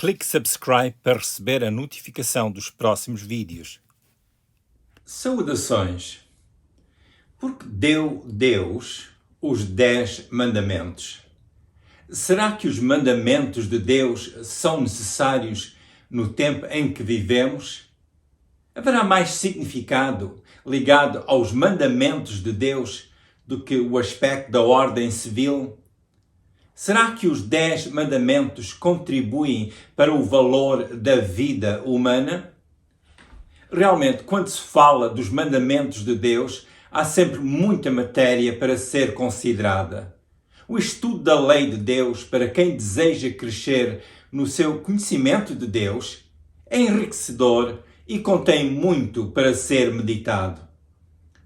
Clique subscribe para receber a notificação dos próximos vídeos. Saudações. Porque deu Deus os 10 mandamentos? Será que os mandamentos de Deus são necessários no tempo em que vivemos? Haverá mais significado ligado aos mandamentos de Deus do que o aspecto da ordem civil? Será que os 10 mandamentos contribuem para o valor da vida humana? Realmente, quando se fala dos mandamentos de Deus, há sempre muita matéria para ser considerada. O estudo da lei de Deus, para quem deseja crescer no seu conhecimento de Deus, é enriquecedor e contém muito para ser meditado.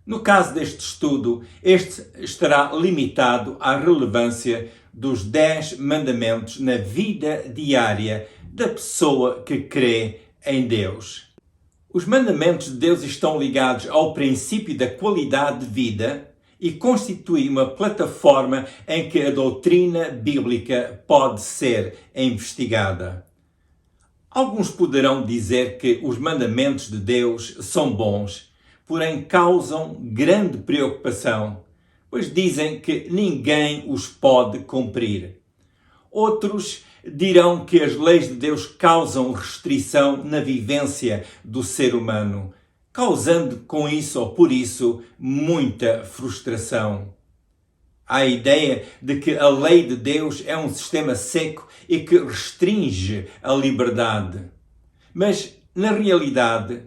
No caso deste estudo, este estará limitado à relevância dos 10 mandamentos na vida diária da pessoa que crê em Deus. Os mandamentos de Deus estão ligados ao princípio da qualidade de vida e constituem uma plataforma em que a doutrina bíblica pode ser investigada. Alguns poderão dizer que os mandamentos de Deus são bons, porém causam grande preocupação, pois dizem que ninguém os pode cumprir. Outros dirão que as leis de Deus causam restrição na vivência do ser humano, causando com isso ou por isso muita frustração. Há a ideia de que a lei de Deus é um sistema seco e que restringe a liberdade. Mas, na realidade,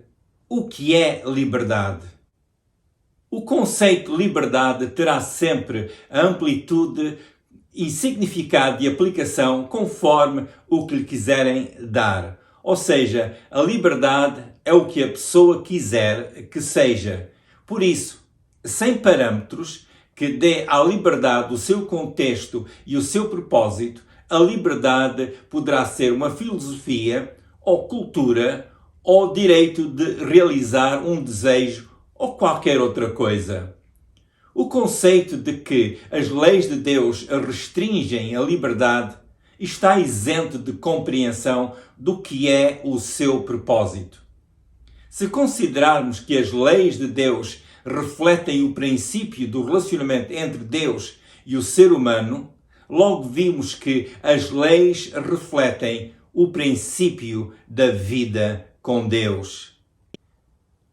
o que é liberdade? O conceito de liberdade terá sempre a amplitude e significado de aplicação conforme o que lhe quiserem dar. Ou seja, a liberdade é o que a pessoa quiser que seja. Por isso, sem parâmetros que dê à liberdade o seu contexto e o seu propósito, a liberdade poderá ser uma filosofia ou cultura ou direito de realizar um desejo ou qualquer outra coisa. O conceito de que as leis de Deus restringem a liberdade está isento de compreensão do que é o seu propósito. Se considerarmos que as leis de Deus refletem o princípio do relacionamento entre Deus e o ser humano, logo vimos que as leis refletem o princípio da vida com Deus.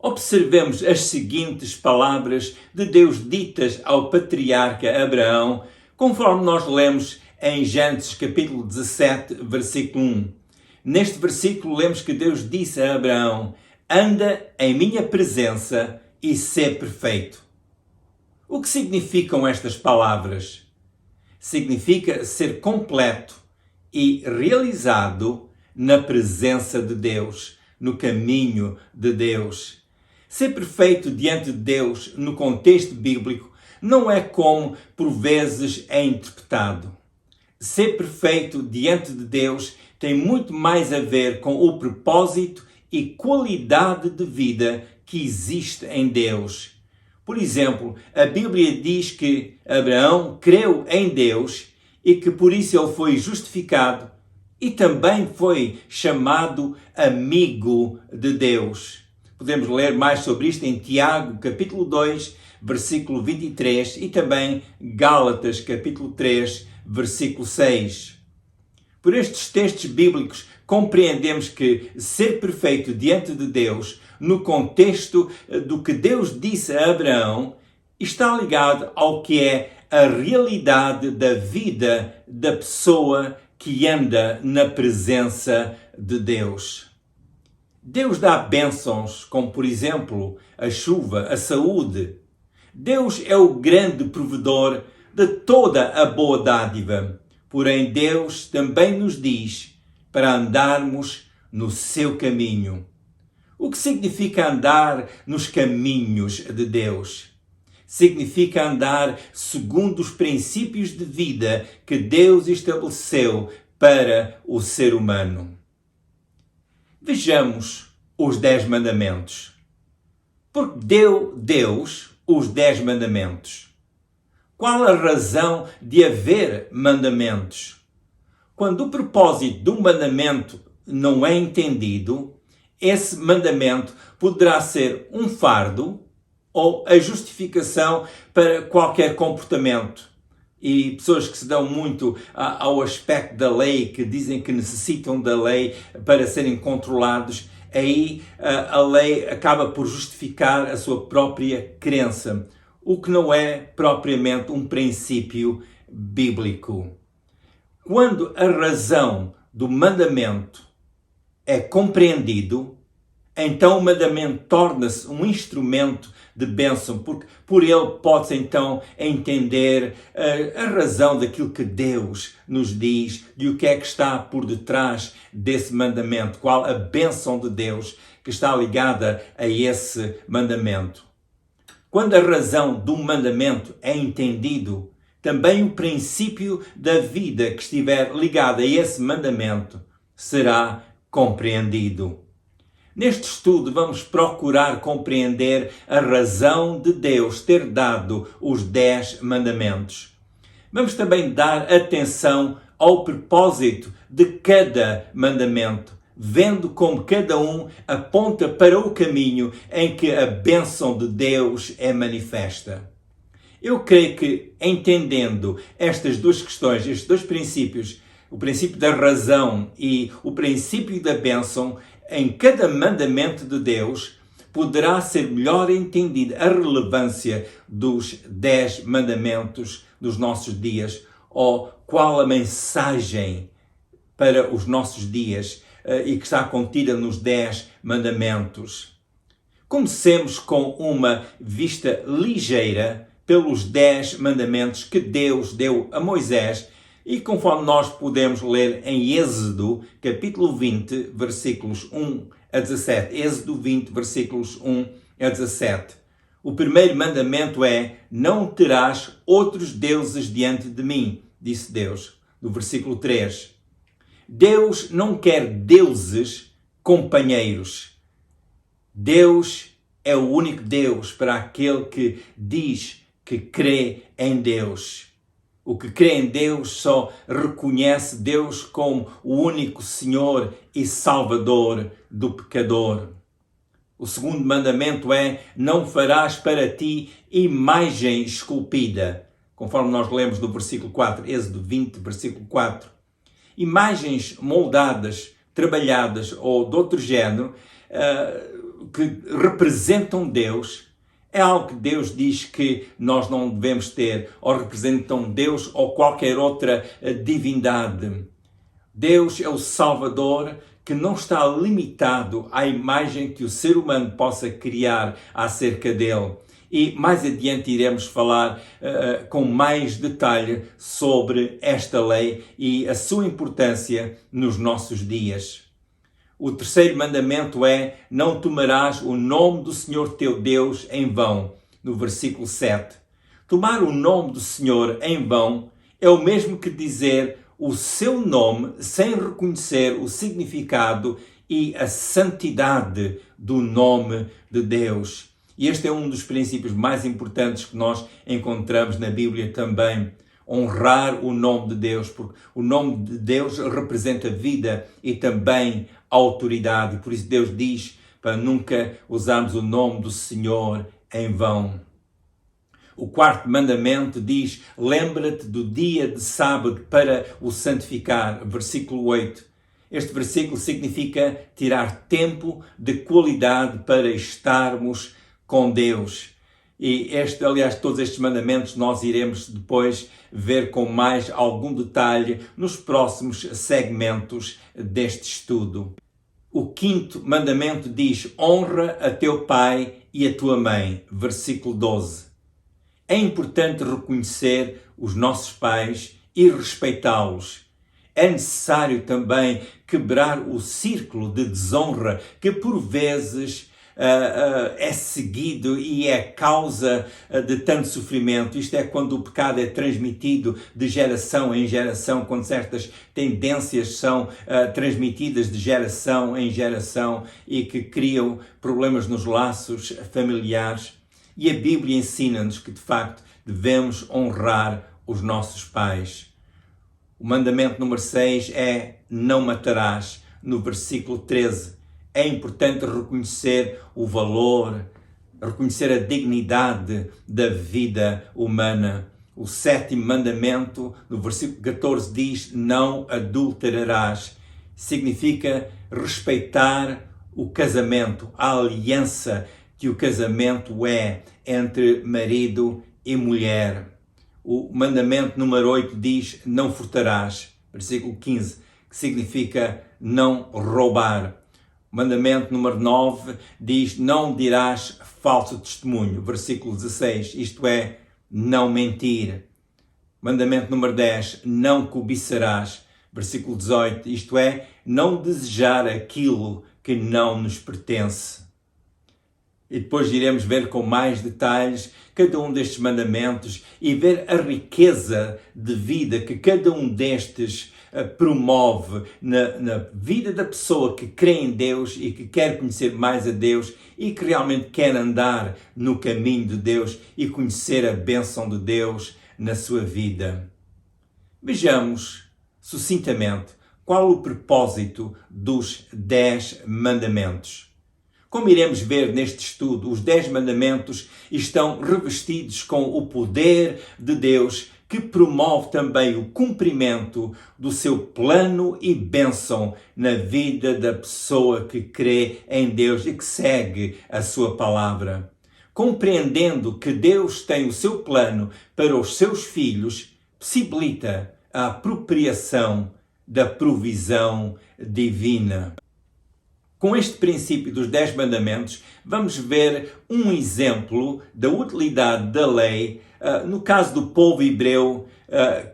Observemos as seguintes palavras de Deus ditas ao patriarca Abraão, conforme nós lemos em Gênesis capítulo 17, versículo 1. Neste versículo lemos que Deus disse a Abraão: "Anda em minha presença e sê perfeito." O que significam estas palavras? Significa ser completo e realizado na presença de Deus, no caminho de Deus. Ser perfeito diante de Deus, no contexto bíblico, não é como por vezes é interpretado. Ser perfeito diante de Deus tem muito mais a ver com o propósito e qualidade de vida que existe em Deus. Por exemplo, a Bíblia diz que Abraão creu em Deus e que por isso ele foi justificado e também foi chamado amigo de Deus. Podemos ler mais sobre isto em Tiago, capítulo 2, versículo 23 e também Gálatas, capítulo 3, versículo 6. Por estes textos bíblicos, compreendemos que ser perfeito diante de Deus, no contexto do que Deus disse a Abraão, está ligado ao que é a realidade da vida da pessoa que anda na presença de Deus. Deus dá bênçãos, como por exemplo a chuva, a saúde. Deus é o grande provedor de toda a boa dádiva. Porém, Deus também nos diz para andarmos no seu caminho. O que significa andar nos caminhos de Deus? Significa andar segundo os princípios de vida que Deus estabeleceu para o ser humano. Vejamos os 10 mandamentos. Porque deu Deus os 10 mandamentos? Qual a razão de haver mandamentos? Quando o propósito do mandamento não é entendido, esse mandamento poderá ser um fardo ou a justificação para qualquer comportamento. E pessoas que se dão muito ao aspecto da lei, que dizem que necessitam da lei para serem controlados, aí a lei acaba por justificar a sua própria crença, o que não é propriamente um princípio bíblico. Quando a razão do mandamento é compreendido, então o mandamento torna-se um instrumento de bênção, porque por ele pode-se então entender a razão daquilo que Deus nos diz, de o que é que está por detrás desse mandamento, qual a bênção de Deus que está ligada a esse mandamento. Quando a razão do mandamento é entendido, também o princípio da vida que estiver ligado a esse mandamento será compreendido. Neste estudo vamos procurar compreender a razão de Deus ter dado os 10 mandamentos. Vamos também dar atenção ao propósito de cada mandamento, vendo como cada um aponta para o caminho em que a bênção de Deus é manifesta. Eu creio que, entendendo estas duas questões, estes dois princípios, o princípio da razão e o princípio da bênção, em cada mandamento de Deus, poderá ser melhor entendida a relevância dos 10 mandamentos dos nossos dias, ou qual a mensagem para os nossos dias e que está contida nos 10 mandamentos. Comecemos com uma vista ligeira pelos 10 mandamentos que Deus deu a Moisés, e conforme nós podemos ler em Êxodo, capítulo 20, versículos 1 a 17. Êxodo 20, versículos 1 a 17. O primeiro mandamento é: não terás outros deuses diante de mim, disse Deus. No versículo 3. Deus não quer deuses companheiros. Deus é o único Deus para aquele que diz que crê em Deus. O que crê em Deus só reconhece Deus como o único Senhor e Salvador do pecador. O segundo mandamento é: não farás para ti imagem esculpida, conforme nós lemos no versículo 4, Êxodo 20, versículo 4. Imagens moldadas, trabalhadas ou de outro género, que representam Deus, é algo que Deus diz que nós não devemos ter, ou representam Deus ou qualquer outra divindade. Deus é o Salvador, que não está limitado à imagem que o ser humano possa criar acerca dele. E mais adiante iremos falar com mais detalhe sobre esta lei e a sua importância nos nossos dias. O terceiro mandamento é: não tomarás o nome do Senhor teu Deus em vão, no versículo 7. Tomar o nome do Senhor em vão é o mesmo que dizer o seu nome sem reconhecer o significado e a santidade do nome de Deus. E este é um dos princípios mais importantes que nós encontramos na Bíblia também. Honrar o nome de Deus, porque o nome de Deus representa vida e também autoridade. Por isso Deus diz para nunca usarmos o nome do Senhor em vão. O quarto mandamento diz: lembra-te do dia de sábado para o santificar. Versículo 8. Este versículo significa tirar tempo de qualidade para estarmos com Deus. E todos estes mandamentos nós iremos depois ver com mais algum detalhe nos próximos segmentos deste estudo. O quinto mandamento diz: honra a teu pai e a tua mãe. Versículo 12. É importante reconhecer os nossos pais e respeitá-los. É necessário também quebrar o círculo de desonra que por vezes é seguido e é causa de tanto sofrimento. Isto é quando o pecado é transmitido de geração em geração, quando certas tendências são transmitidas de geração em geração e que criam problemas nos laços familiares. E a Bíblia ensina-nos que, de facto, devemos honrar os nossos pais. O mandamento número 6 é: não matarás. no versículo 13. É importante reconhecer o valor, reconhecer a dignidade da vida humana. O 7º mandamento, no versículo 14, diz: não adulterarás. Significa respeitar o casamento, a aliança que o casamento é entre marido e mulher. O mandamento número 8 diz: não furtarás. Versículo 15, que significa não roubar. O mandamento número 9 diz: não dirás falso testemunho. Versículo 16, isto é, não mentir. Mandamento número 10, não cobiçarás. Versículo 18, isto é, não desejar aquilo que não nos pertence. E depois iremos ver com mais detalhes cada um destes mandamentos e ver a riqueza de vida que cada um destes promove na vida da pessoa que crê em Deus e que quer conhecer mais a Deus e que realmente quer andar no caminho de Deus e conhecer a bênção de Deus na sua vida. Vejamos sucintamente qual o propósito dos 10 mandamentos. Como iremos ver neste estudo, os 10 mandamentos estão revestidos com o poder de Deus que promove também o cumprimento do seu plano e bênção na vida da pessoa que crê em Deus e que segue a sua palavra. Compreendendo que Deus tem o seu plano para os seus filhos, possibilita a apropriação da provisão divina. Com este princípio dos 10 mandamentos, vamos ver um exemplo da utilidade da lei, no caso do povo hebreu,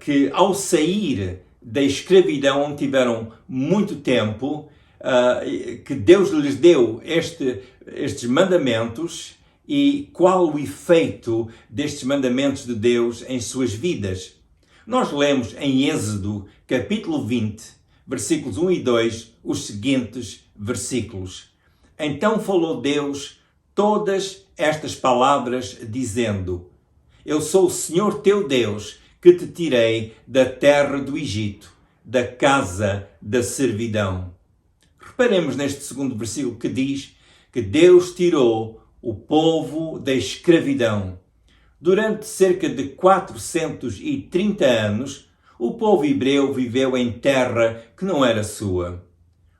que ao sair da escravidão, onde tiveram muito tempo, que Deus lhes deu estes mandamentos e qual o efeito destes mandamentos de Deus em suas vidas. Nós lemos em Êxodo, capítulo 20, versículos 1 e 2, os seguintes versículos. Então falou Deus todas estas palavras, dizendo: Eu sou o Senhor teu Deus, que te tirei da terra do Egito, da casa da servidão. Reparemos neste segundo versículo que diz que Deus tirou o povo da escravidão. Durante cerca de 430 anos, o povo hebreu viveu em terra que não era sua.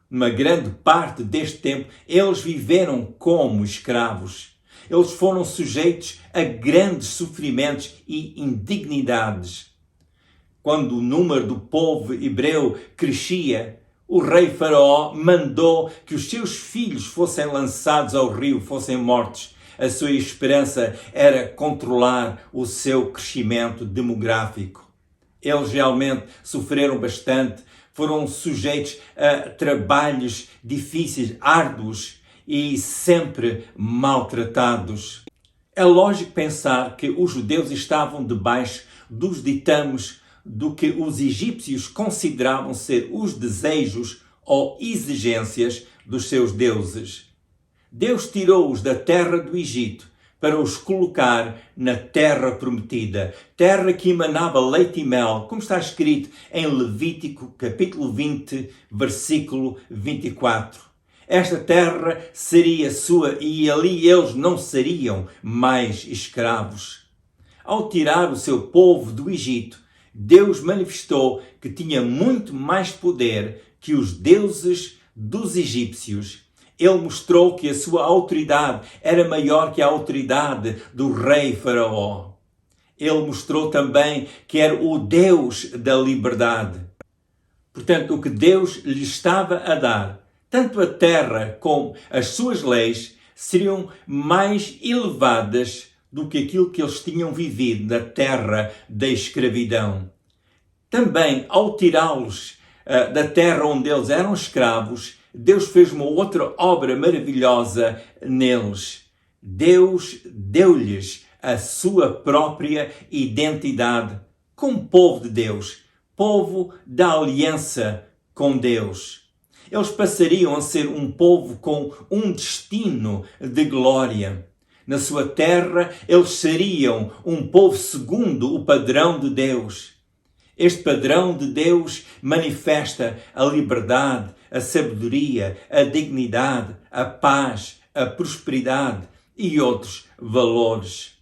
Uma grande parte deste tempo, eles viveram como escravos. Eles foram sujeitos a grandes sofrimentos e indignidades. Quando o número do povo hebreu crescia, o rei Faraó mandou que os seus filhos fossem lançados ao rio, fossem mortos. A sua esperança era controlar o seu crescimento demográfico. Eles realmente sofreram bastante, foram sujeitos a trabalhos difíceis, árduos e sempre maltratados. É lógico pensar que os judeus estavam debaixo dos ditames do que os egípcios consideravam ser os desejos ou exigências dos seus deuses. Deus tirou-os da terra do Egito para os colocar na terra prometida, terra que emanava leite e mel, como está escrito em Levítico, capítulo 20, versículo 24. Esta terra seria sua e ali eles não seriam mais escravos. Ao tirar o seu povo do Egito, Deus manifestou que tinha muito mais poder que os deuses dos egípcios. Ele mostrou que a sua autoridade era maior que a autoridade do rei Faraó. Ele mostrou também que era o Deus da liberdade. Portanto, o que Deus lhe estava a dar, tanto a terra como as suas leis, seriam mais elevadas do que aquilo que eles tinham vivido na terra da escravidão. Também, ao tirá-los da terra onde eles eram escravos, Deus fez uma outra obra maravilhosa neles. Deus deu-lhes a sua própria identidade como povo de Deus, povo da aliança com Deus. Eles passariam a ser um povo com um destino de glória. Na sua terra, eles seriam um povo segundo o padrão de Deus. Este padrão de Deus manifesta a liberdade, a sabedoria, a dignidade, a paz, a prosperidade e outros valores.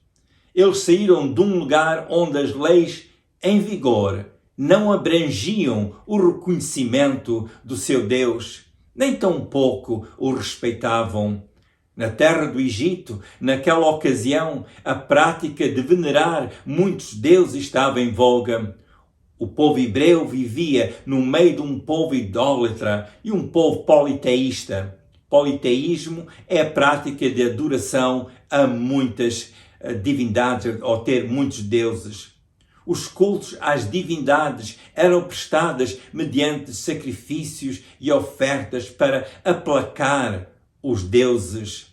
Eles saíram de um lugar onde as leis em vigor não abrangiam o reconhecimento do seu Deus, nem tampouco o respeitavam. Na terra do Egito, naquela ocasião, a prática de venerar muitos deuses estava em voga. O povo hebreu vivia no meio de um povo idólatra e um povo politeísta. Politeísmo é a prática de adoração a muitas divindades, ou ter muitos deuses. Os cultos às divindades eram prestados mediante sacrifícios e ofertas para aplacar os deuses.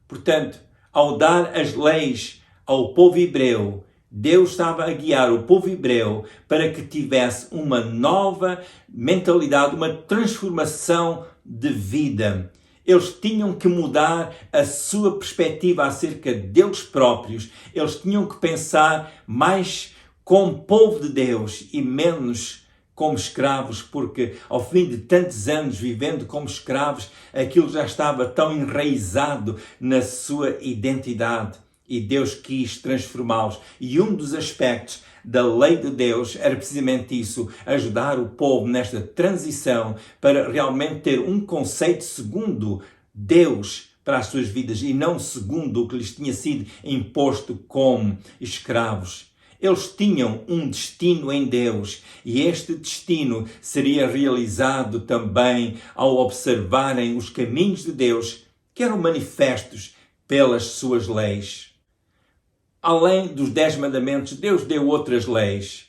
Portanto, ao dar as leis ao povo hebreu, Deus estava a guiar o povo hebreu para que tivesse uma nova mentalidade, uma transformação de vida. Eles tinham que mudar a sua perspectiva acerca deles próprios. Eles tinham que pensar mais como povo de Deus e menos como escravos, porque ao fim de tantos anos vivendo como escravos, aquilo já estava tão enraizado na sua identidade e Deus quis transformá-los. E um dos aspectos da lei de Deus era precisamente isso, ajudar o povo nesta transição para realmente ter um conceito segundo Deus para as suas vidas e não segundo o que lhes tinha sido imposto como escravos. Eles tinham um destino em Deus e este destino seria realizado também ao observarem os caminhos de Deus que eram manifestos pelas suas leis. Além dos 10 mandamentos, Deus deu outras leis.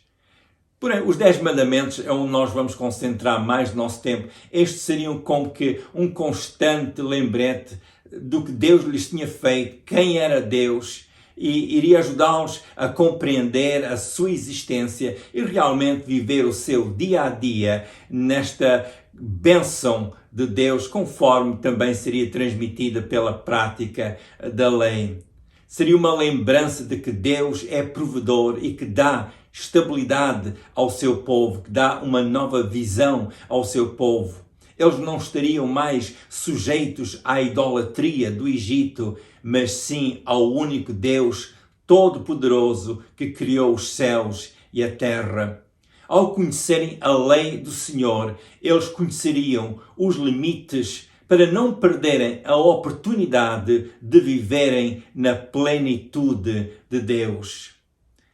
Porém, os 10 mandamentos é onde nós vamos concentrar mais do nosso tempo. Estes seriam como que um constante lembrete do que Deus lhes tinha feito, quem era Deus, e iria ajudá-los a compreender a sua existência e realmente viver o seu dia a dia nesta bênção de Deus, conforme também seria transmitida pela prática da lei. Seria uma lembrança de que Deus é provedor e que dá estabilidade ao seu povo, que dá uma nova visão ao seu povo. Eles não estariam mais sujeitos à idolatria do Egito, mas sim ao único Deus Todo-Poderoso que criou os céus e a terra. Ao conhecerem a lei do Senhor, eles conheceriam os limites para não perderem a oportunidade de viverem na plenitude de Deus.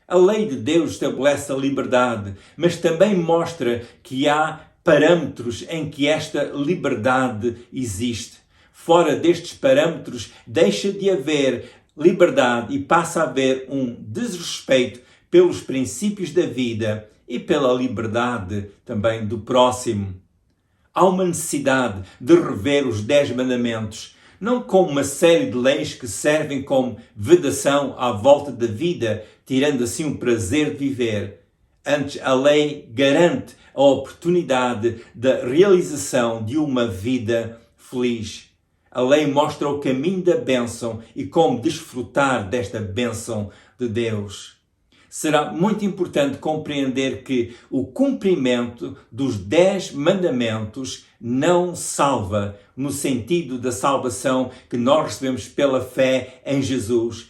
A lei de Deus estabelece a liberdade, mas também mostra que há parâmetros em que esta liberdade existe. Fora destes parâmetros, deixa de haver liberdade e passa a haver um desrespeito pelos princípios da vida e pela liberdade também do próximo. Há uma necessidade de rever os 10 mandamentos, não como uma série de leis que servem como vedação à volta da vida, tirando assim o prazer de viver. Antes, a lei garante a oportunidade da realização de uma vida feliz. A lei mostra o caminho da bênção e como desfrutar desta bênção de Deus. Será muito importante compreender que o cumprimento dos 10 mandamentos não salva, no sentido da salvação que nós recebemos pela fé em Jesus.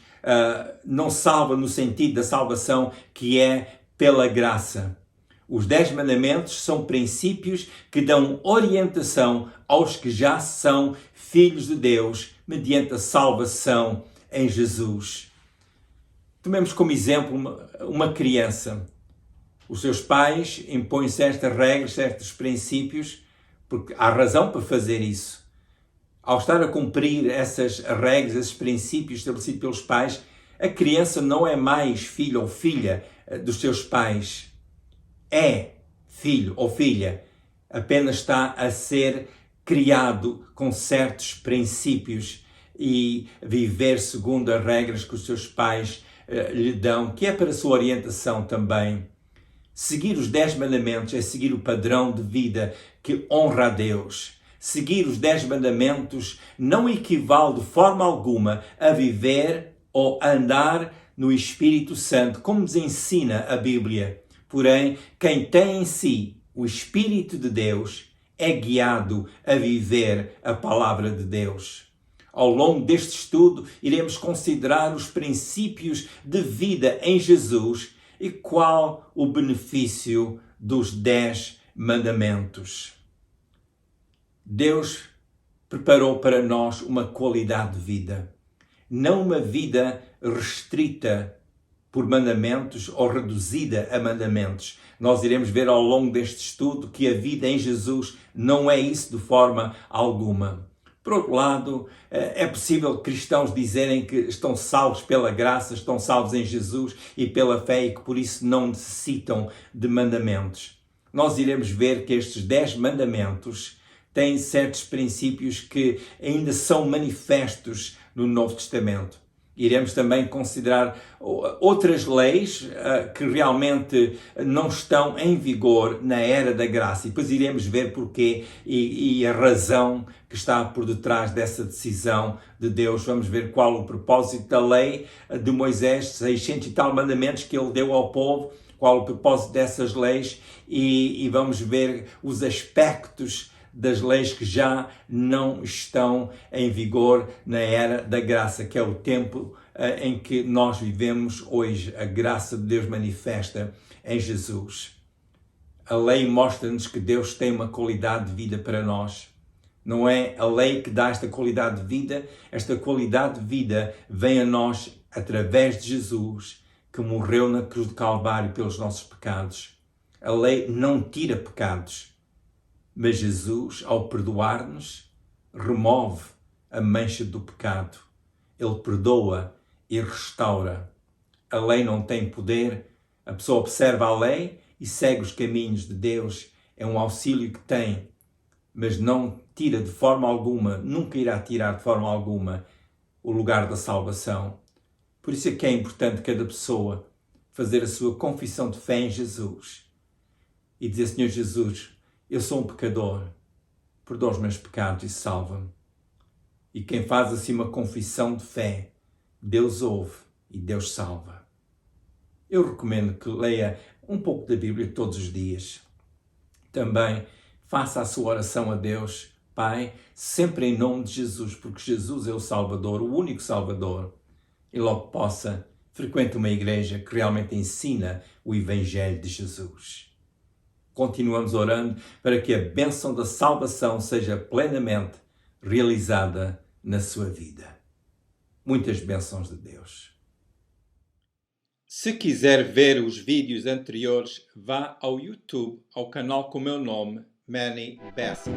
Não salva no sentido da salvação que é pela graça. Os 10 mandamentos são princípios que dão orientação aos que já são filhos de Deus mediante a salvação em Jesus. Tomemos como exemplo uma criança. Os seus pais impõem certas regras, certos princípios, porque há razão para fazer isso. Ao estar a cumprir essas regras, esses princípios estabelecidos pelos pais, a criança não é mais filho ou filha dos seus pais. É filho ou filha, apenas está a ser criado com certos princípios e viver segundo as regras que os seus pais lhe dão, que é para a sua orientação também. Seguir os 10 mandamentos é seguir o padrão de vida que honra a Deus. Seguir os 10 mandamentos não equivale de forma alguma a viver ou a andar no Espírito Santo, como nos ensina a Bíblia. Porém, quem tem em si o Espírito de Deus é guiado a viver a palavra de Deus. Ao longo deste estudo, iremos considerar os princípios de vida em Jesus e qual o benefício dos 10 mandamentos. Deus preparou para nós uma qualidade de vida, não uma vida restrita por mandamentos ou reduzida a mandamentos. Nós iremos ver ao longo deste estudo que a vida em Jesus não é isso de forma alguma. Por outro lado, é possível cristãos dizerem que estão salvos pela graça, estão salvos em Jesus e pela fé e que por isso não necessitam de mandamentos. Nós iremos ver que estes 10 mandamentos têm certos princípios que ainda são manifestos no Novo Testamento. Iremos também considerar outras leis que realmente não estão em vigor na era da graça. E depois iremos ver porquê e a razão que está por detrás dessa decisão de Deus. Vamos ver qual o propósito da lei de Moisés, 600 e tal mandamentos que ele deu ao povo, qual o propósito dessas leis e vamos ver os aspectos das leis que já não estão em vigor na era da graça, que é o tempo em que nós vivemos hoje, a graça de Deus manifesta em Jesus. A lei mostra-nos que Deus tem uma qualidade de vida para nós. Não é a lei que dá esta qualidade de vida, esta qualidade de vida vem a nós através de Jesus, que morreu na cruz do Calvário pelos nossos pecados. A lei não tira pecados, mas Jesus, ao perdoar-nos, remove a mancha do pecado. Ele perdoa e restaura. A lei não tem poder. A pessoa observa a lei e segue os caminhos de Deus. É um auxílio que tem, mas não tira de forma alguma, nunca irá tirar de forma alguma o lugar da salvação. Por isso é que é importante cada pessoa fazer a sua confissão de fé em Jesus e dizer: Senhor Jesus, eu sou um pecador, perdoa os meus pecados e salva-me. E quem faz assim uma confissão de fé, Deus ouve e Deus salva. Eu recomendo que leia um pouco da Bíblia todos os dias. Também faça a sua oração a Deus, Pai, sempre em nome de Jesus, porque Jesus é o Salvador, o único Salvador. E logo possa frequente uma igreja que realmente ensina o Evangelho de Jesus. Continuamos orando para que a bênção da salvação seja plenamente realizada na sua vida. Muitas bênçãos de Deus. Se quiser ver os vídeos anteriores, vá ao YouTube, ao canal com o meu nome, Manny Bessel.